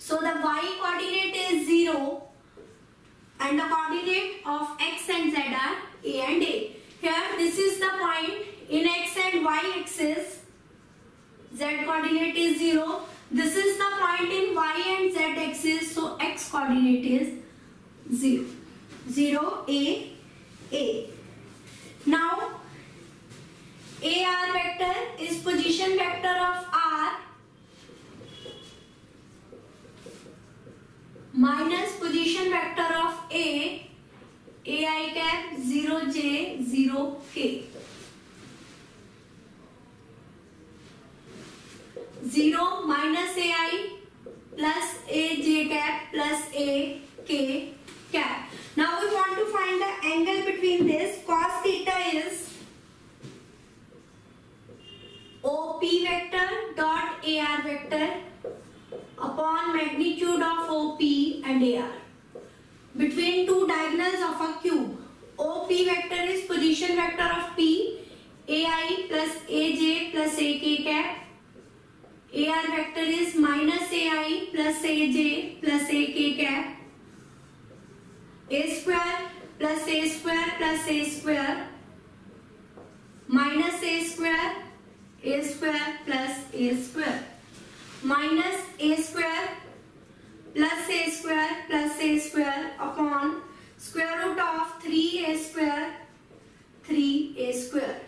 So the y coordinate is 0 and the coordinate of x and z are a and a. Here this is the point in x and y axis. Z coordinate is 0. This is the point in y and z axis. So x coordinate is 0. 0, a, a. Now AR vector is position vector of R minus position vector of A, AI cap 0J 0K. 0 minus AI plus AJ cap plus AK cap. Now we want to find the angle between this. Cos theta is OP vector dot AR vector upon magnitude of OP and AR between two diagonals of a cube. OP vector is position vector of P, AI plus AJ plus AK cap. AR vector is minus AI plus AJ plus AK cap. A square plus A square plus A square minus A square plus A square minus A square plus A square plus A square upon square root of 3A square 3A square.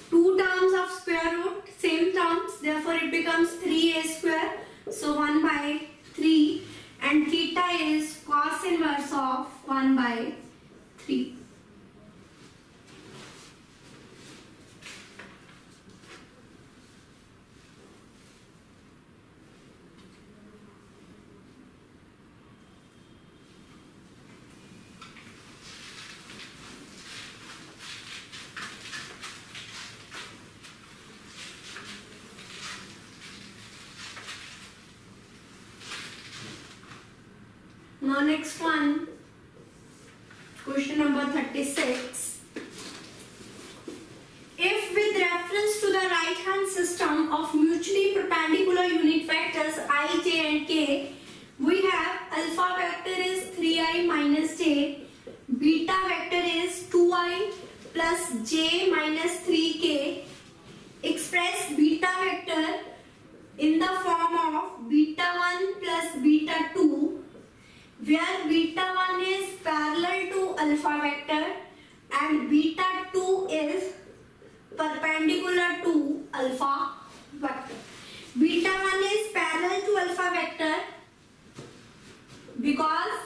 Two terms of square root, same terms, therefore it becomes 3A square, so 1 by 3, and theta is cos inverse of 1 by 3. Now next one, question number 36. If with reference to the right hand system of mutually perpendicular unit vectors I, j and k, we have alpha vector is 3i minus j, beta vector is 2i plus j minus 3k, express beta vector in the form of beta 1 plus beta 2, where beta 1 is parallel to alpha vector and beta 2 is perpendicular to alpha vector. Beta 1 is parallel to alpha vector because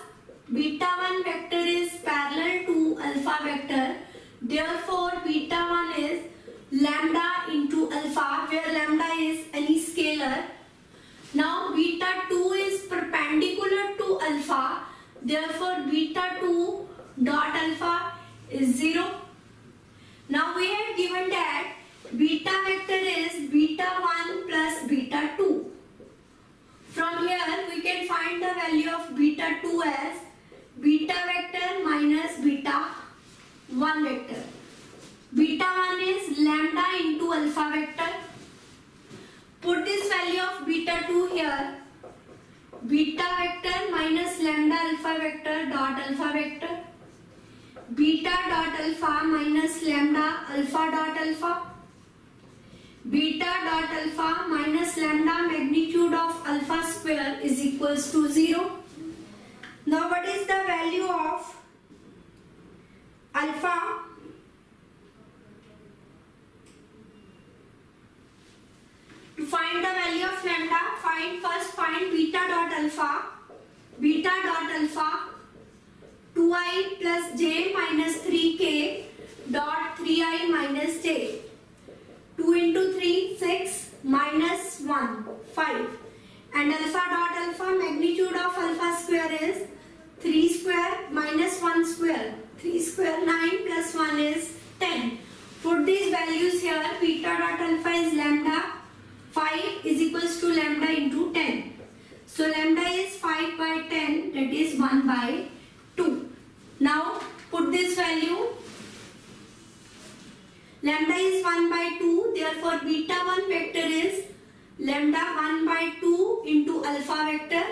beta 1 vector is parallel to alpha vector. Therefore, beta 1 is lambda into alpha, where lambda is any scalar. Now beta 2 is perpendicular to alpha, therefore beta 2 dot alpha is 0. Now we have given that beta vector is beta 1 plus beta 2. From here we can find the value of beta 2 as beta vector minus beta 1 vector. Beta 1 is lambda into alpha vector. Put this value of beta 2 here. Beta vector minus lambda alpha vector dot alpha vector. Beta dot alpha minus lambda alpha dot alpha. Beta dot alpha minus lambda magnitude of alpha square is equals to 0. Now what is the value of alpha? To find the value of lambda, first find beta dot alpha. Beta dot alpha 2i plus j minus 3k dot 3i minus j. 2 into 3, 6 minus 1, 5. And alpha dot alpha magnitude of alpha square is 3 square minus 1 square. 3 square 9 plus 1 is 10. Put these values here. Beta dot alpha is lambda. 5 is equals to lambda into 10. So lambda is 5 by 10, that is 1 by 2. Now put this value. Lambda is 1 by 2, therefore beta 1 vector is lambda 1 by 2 into alpha vector.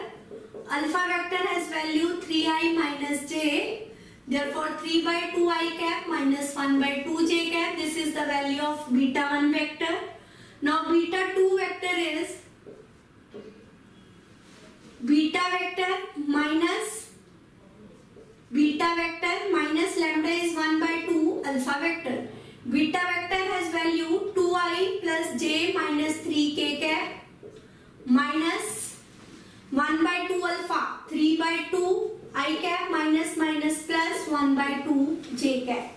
Alpha vector has value 3i minus j. Therefore 3 by 2 I cap minus 1 by 2 j cap. This is the value of beta 1 vector. Now beta 2 vector is beta vector minus lambda is 1 by 2 alpha vector. Beta vector has value 2i plus j minus 3k cap minus 1 by 2 alpha 3 by 2 I cap minus plus 1 by 2 j cap.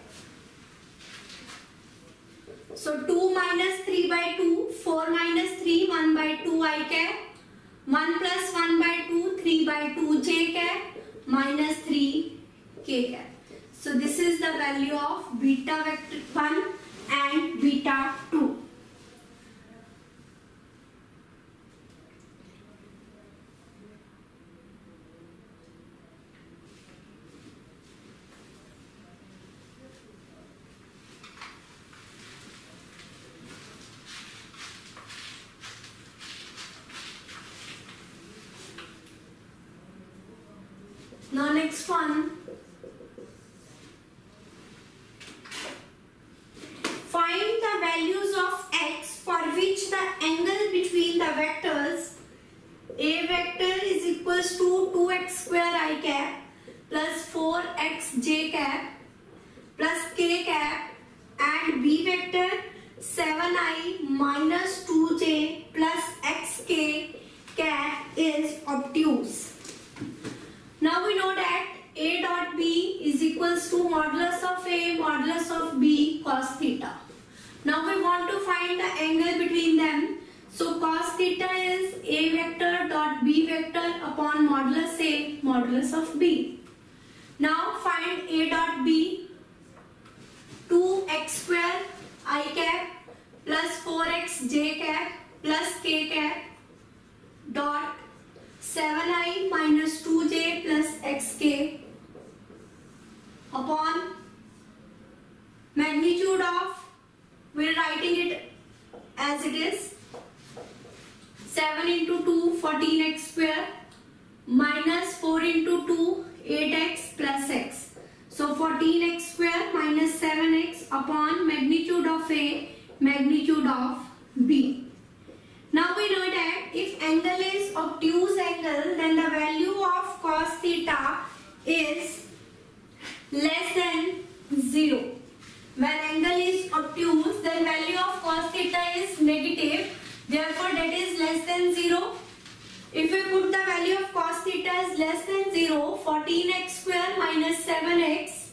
So 2 minus 3 by 2, 4 minus 3, 1 by 2 I cap, 1 plus 1 by 2, 3 by 2 j cap minus 3 k cap. So this is the value of beta vector 1 and beta 2. Now next one, find the values of x for which the angle between the vectors a vector is equals to 2x square I cap plus 4x j cap plus k cap and b vector 7i minus 2j plus xk cap is obtuse. Now we know that a dot b is equals to modulus of a modulus of b cos theta. Now we want to find the angle between them. So cos theta is a vector dot b vector upon modulus a modulus of b. Now find a dot b, 2x square I cap plus 4x j cap plus k cap dot 7i minus 2j plus xk upon magnitude of, we are writing it as it is, 7 into 2 14x square minus 4 into 2 8x plus x. So 14x square minus 7x upon magnitude of a magnitude of b. Now we know that if angle is obtuse angle, then the value of cos theta is less than 0. When angle is obtuse, then value of cos theta is negative. Therefore, that is less than 0. If we put the value of cos theta as less than 0, 14x square minus 7x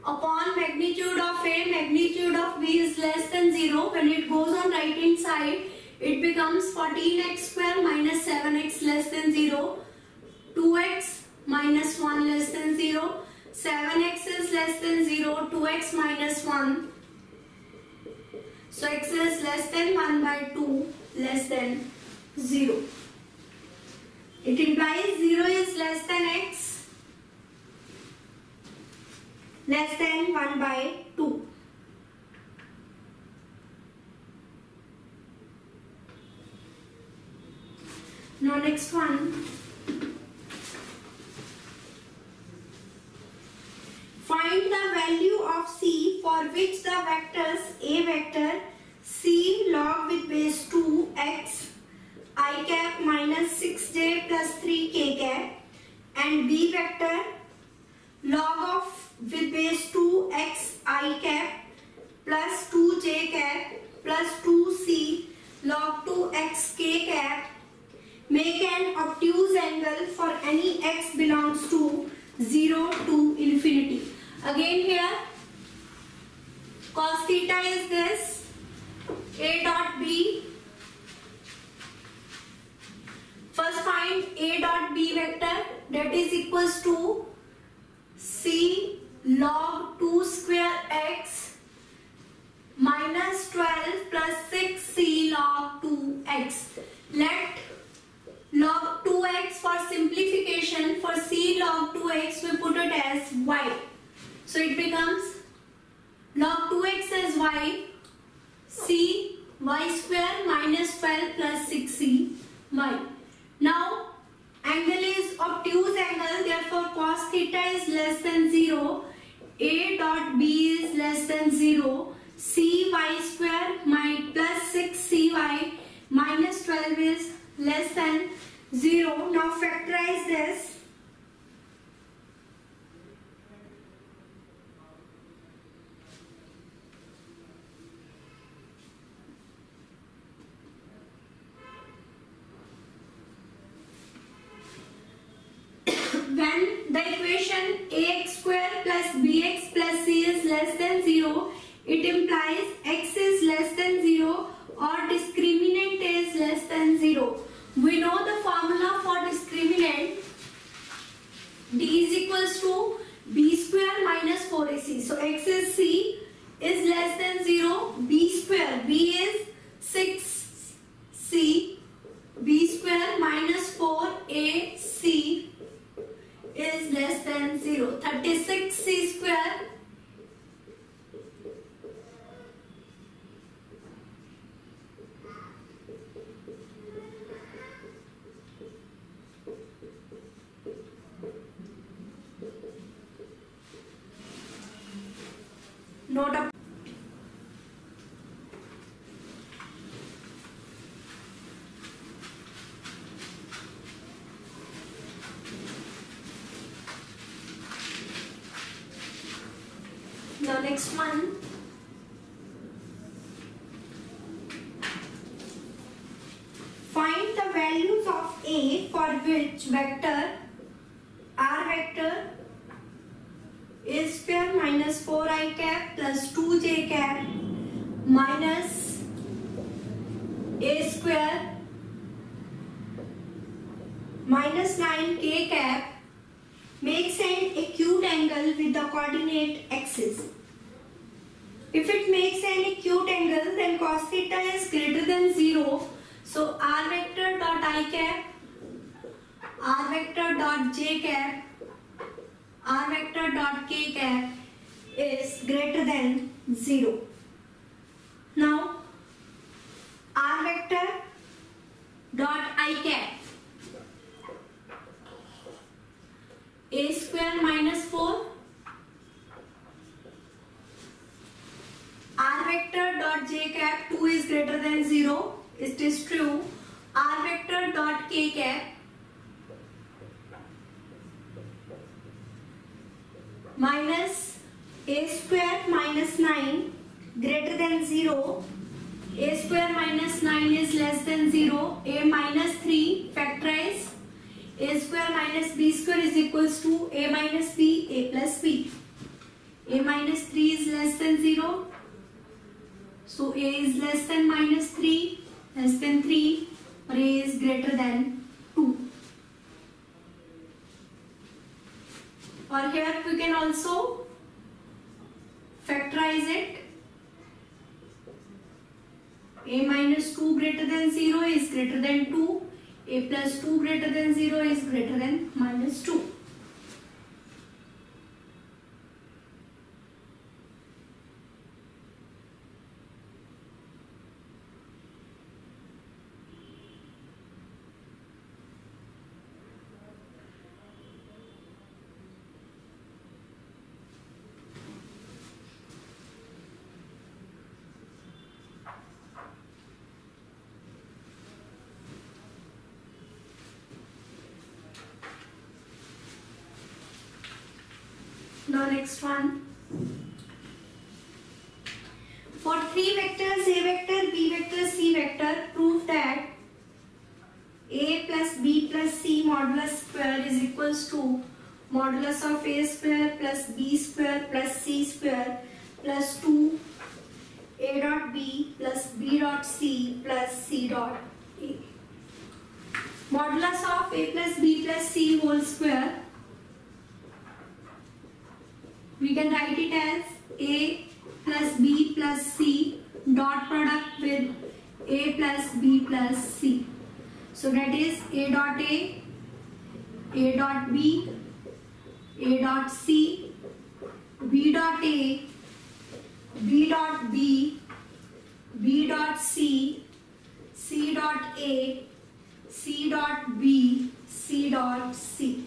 upon magnitude of a magnitude of b is less than 0. When it goes on right hand side, it becomes 14x square minus 7x less than 0, 2x minus 1 less than 0, 7x is less than 0, 2x minus 1. So x is less than 1 by 2 less than 0. It implies 0 is less than x less than 1 by 2. Now next one, find the value of c for which the vectors a vector c log with base 2 x I cap minus 6j plus 3k cap and b vector log of with base 2 x I cap plus 2j cap plus 2c log 2 x k cap make an obtuse angle for any x belongs to 0 to infinity. Again here, cos theta is this, a dot b. First find a dot b vector, that is equals to c log 2 square x minus 12 plus 6c log 2x. Let log 2x for simplification, for c log 2x we put it as y. So it becomes log 2x as y, c y square minus 12 plus 6c y. Now angle is obtuse angle, therefore cos theta is less than 0, a dot b is less than 0, cy square plus 6cy minus 12 is less than 0. Now factorize this. When the equation ax square plus bx plus c is less than 0, it implies x is less than 0 or discriminant is less than 0. We know the formula for discriminant. D is equals to b square minus 4ac. So x is c is less than 0, b square, b is 6c, b square minus 4ac is less than 0. 36c square note up. The next one, find the values of a for which vector r vector a square minus 4i cap plus 2j cap minus a square minus 9k cap makes an acute angle with the coordinate axis. If it makes an acute angle, then cos theta is greater than 0. So r vector dot I cap, r vector dot j cap, r vector dot k cap is greater than 0. Now r vector dot I cap, a square minus 4, r vector dot j cap 2 is greater than 0, it is true. R vector dot k cap minus a square minus 9 greater than 0, a square minus 9 is less than 0, a minus 3 factorize, a square minus b square is equals to a minus b, a plus b. A minus 3 is less than 0. So a is less than minus 3, less than 3, or a is greater than 2. Or here we can also factorize it. A minus 2 greater than 0 is greater than 2. A plus 2 greater than 0 is greater than minus 2. Now next one. For three vectors A vector, B vector, C vector, prove that A plus B plus C modulus square is equals to modulus of A square plus B square plus C square plus 2 A dot B plus B dot C plus C dot A. Modulus of A plus B plus C whole square, we can write it as A plus B plus C dot product with A plus B plus C. So that is A dot A, A dot B, A dot C, B dot A, B dot B, B dot dot C, C dot A, C dot B, C dot C.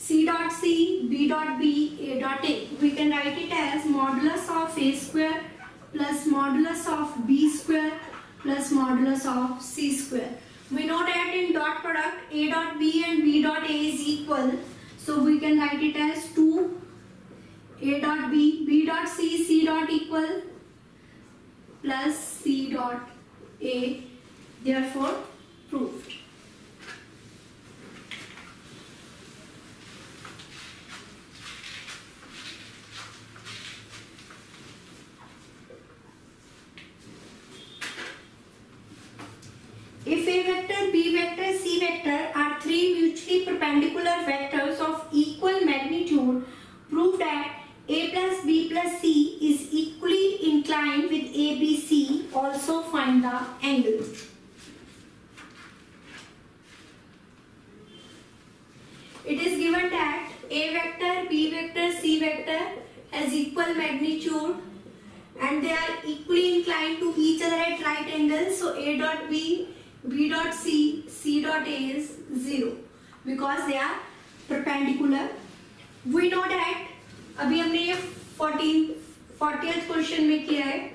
C dot C, B dot B, A dot A. We can write it as modulus of A square plus modulus of B square plus modulus of C square. We know that in dot product A dot B and B dot A is equal. So we can write it as 2 A dot B, B dot C, C dot equal plus C dot A. Therefore proved. If A vector, B vector, C vector are three mutually perpendicular vectors of equal magnitude, prove that A plus B plus C is equally inclined with A, B, C. Also find the angle. It is given that A vector, B vector, C vector has equal magnitude and they are equally inclined to each other at right angles. So A dot B, B dot C, C dot A is 0 because they are perpendicular. We know that अभी हमने ये 40th question में किया है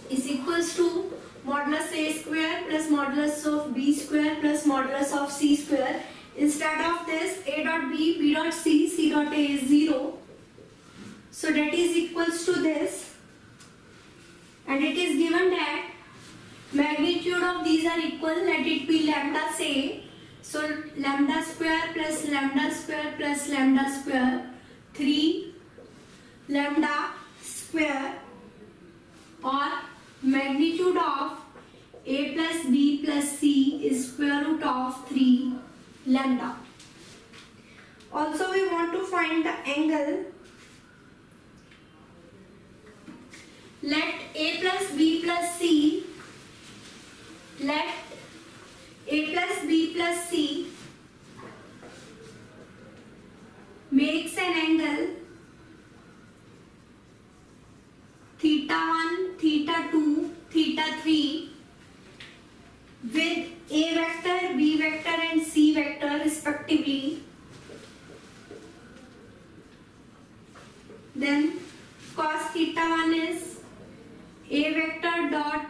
is equals to modulus A square plus modulus of B square plus modulus of C square. Instead of this, A dot B, B dot C, C dot A is 0. So that is equals to this, and it is given that magnitude of these are equal. Let it be lambda say. So lambda square plus lambda square plus lambda square 3 lambda square, or magnitude of A plus B plus C is square root of 3 lambda. Also we want to find the angle. Let A plus B plus C, let A plus B plus C makes an angle theta 1, theta 2, theta 3 with A vector, B vector and C vector respectively. Then cos theta 1 is A vector dot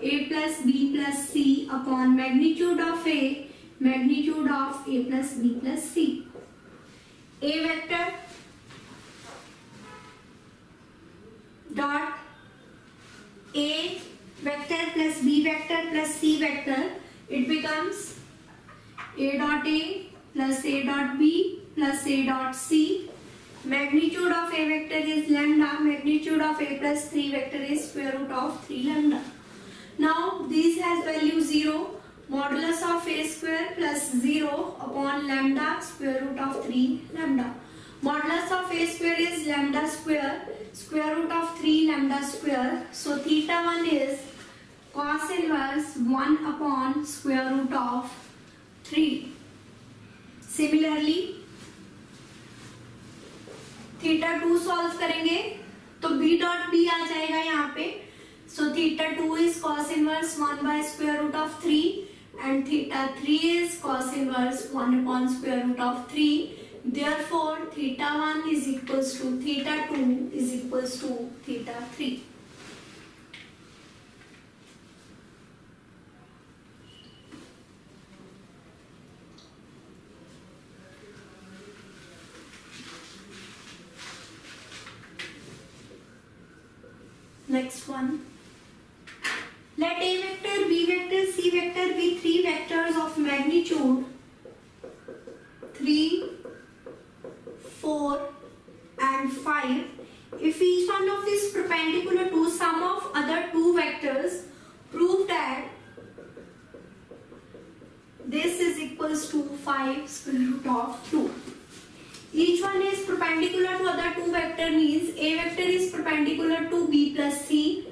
A plus B plus C upon magnitude of A, magnitude of A plus B plus C. A vector dot A vector plus B vector plus C vector, it becomes A dot A plus A dot B plus A dot C. Magnitude of A vector is lambda, magnitude of A plus 3 vector is square root of 3 lambda. Now this has value 0, modulus of A square plus 0 upon lambda square root of 3 lambda. Modulus of A square is lambda square, square root of 3 lambda square. So theta 1 is cos inverse 1 upon square root of 3. Similarly theta 2 solve करेंगे तो b dot b आ जाएगा यहाँ पे. So theta 2 is cos inverse 1 by square root of 3 and theta 3 is cos inverse 1 upon square root of 3. Therefore theta 1 is equals to theta 2 is equals to theta 3. Next one. Let A vector, B vector, C vector be three vectors of magnitude 3, 4 and 5. If each one of these is perpendicular to sum of other two vectors, prove that this is equals to 5 square root of 2. Each one is perpendicular to other two vector means A vector is perpendicular to B plus C,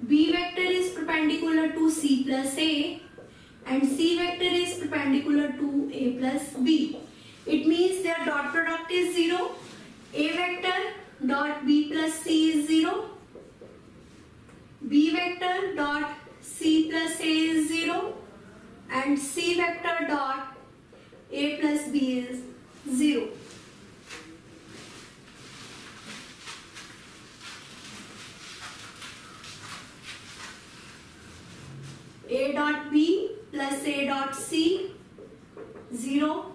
B vector is perpendicular to C plus A and C vector is perpendicular to A plus B. It means their dot product is 0. A vector dot B plus C is 0. B vector dot C plus A is 0 and C vector dot A plus B is 0. A dot B plus A dot C 0.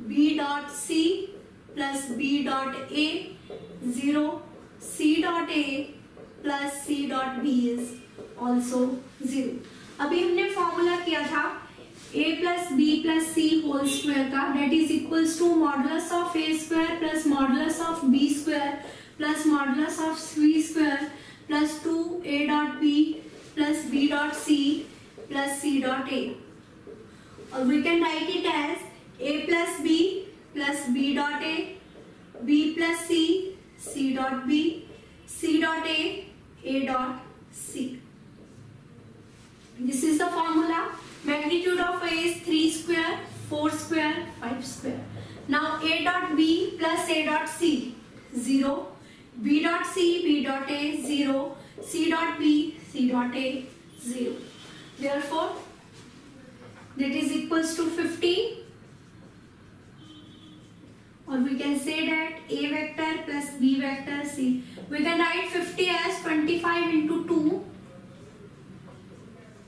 B dot C plus B dot A 0. C dot A plus C dot B is also 0. अभी हमने formula किया था A plus B plus C whole square का, that is equals to modulus of A square plus modulus of B square plus modulus of C square plus 2A dot B plus B dot C plus C dot A. Or we can write it as A plus B plus B dot A, B plus C, C dot B, C dot A dot C. This is the formula. Magnitude of A is 3 square, 4 square, 5 square. Now A dot B plus A dot C 0, B dot C, B dot A 0, C dot B, C dot A 0. Therefore, that is equals to 50. Or we can say that A vector plus B vector C. We can write 50 as 25 into 2.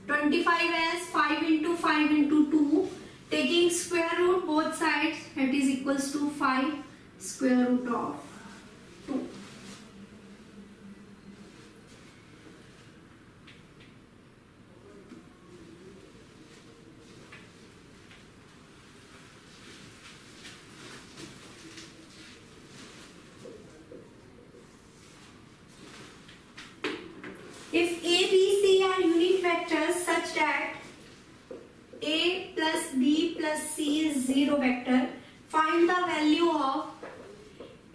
25 as 5 into 5 into 2. Taking square root both sides, that is equals to 5 square root of 2. If A, B, C are unit vectors such that A plus B plus C is 0 vector, find the value of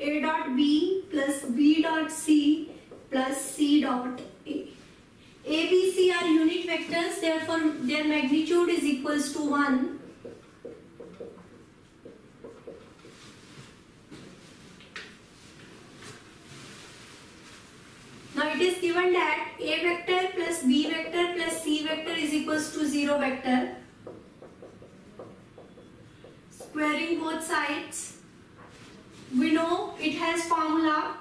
A dot B plus B dot C plus C dot A. A, B, C are unit vectors, therefore their magnitude is equals to 1. Now it is given that A vector plus B vector plus C vector is equals to 0 vector. Squaring both sides, we know it has formula.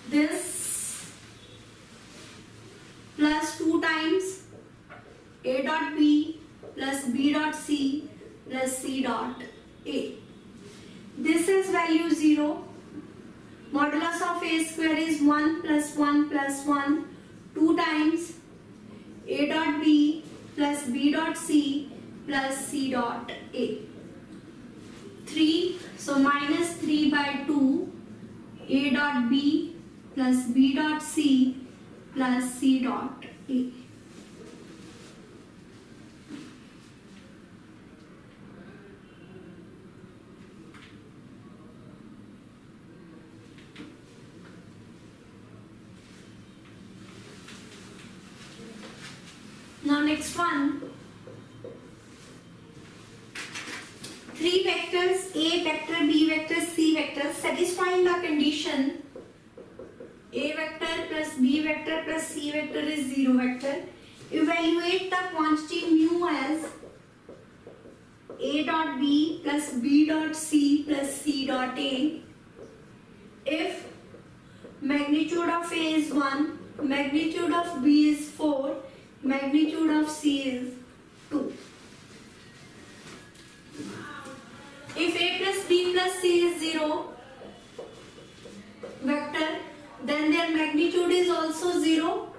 This plus 2 times A dot B plus B dot C plus C dot A. This is value 0. Modulus of A square is 1 plus 1 plus 1. 2 times A dot B plus B dot C plus C dot A. 3, so minus 3 by 2. A dot B plus B dot C plus C dot A. Now next one, 3 vectors A vector, B vector, C vector satisfying the condition A vector plus B vector plus C vector is 0 vector. Evaluate the quantity mu as A dot B plus B dot C plus C dot A if magnitude of A is 1, magnitude of B is 4, magnitude of C is 2. If A plus B plus C is 0 vector, then their magnitude is also 0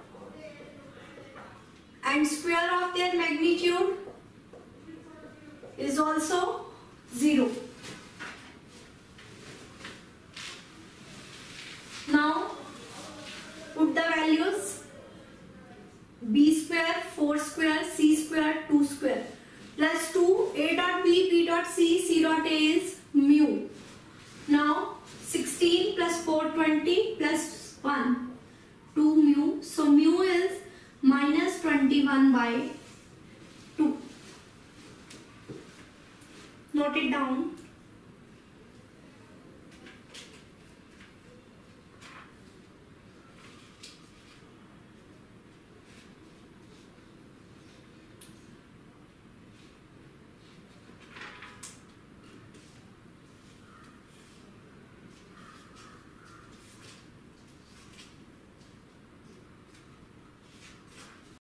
and square of their magnitude is also 0. Now put the values. B square, 4 square, C square, 2 square plus 2, A dot B, B dot C, C dot A is mu. Now 16 plus 420 plus 1, 2 mu. So mu is minus 21 by 2. Note it down.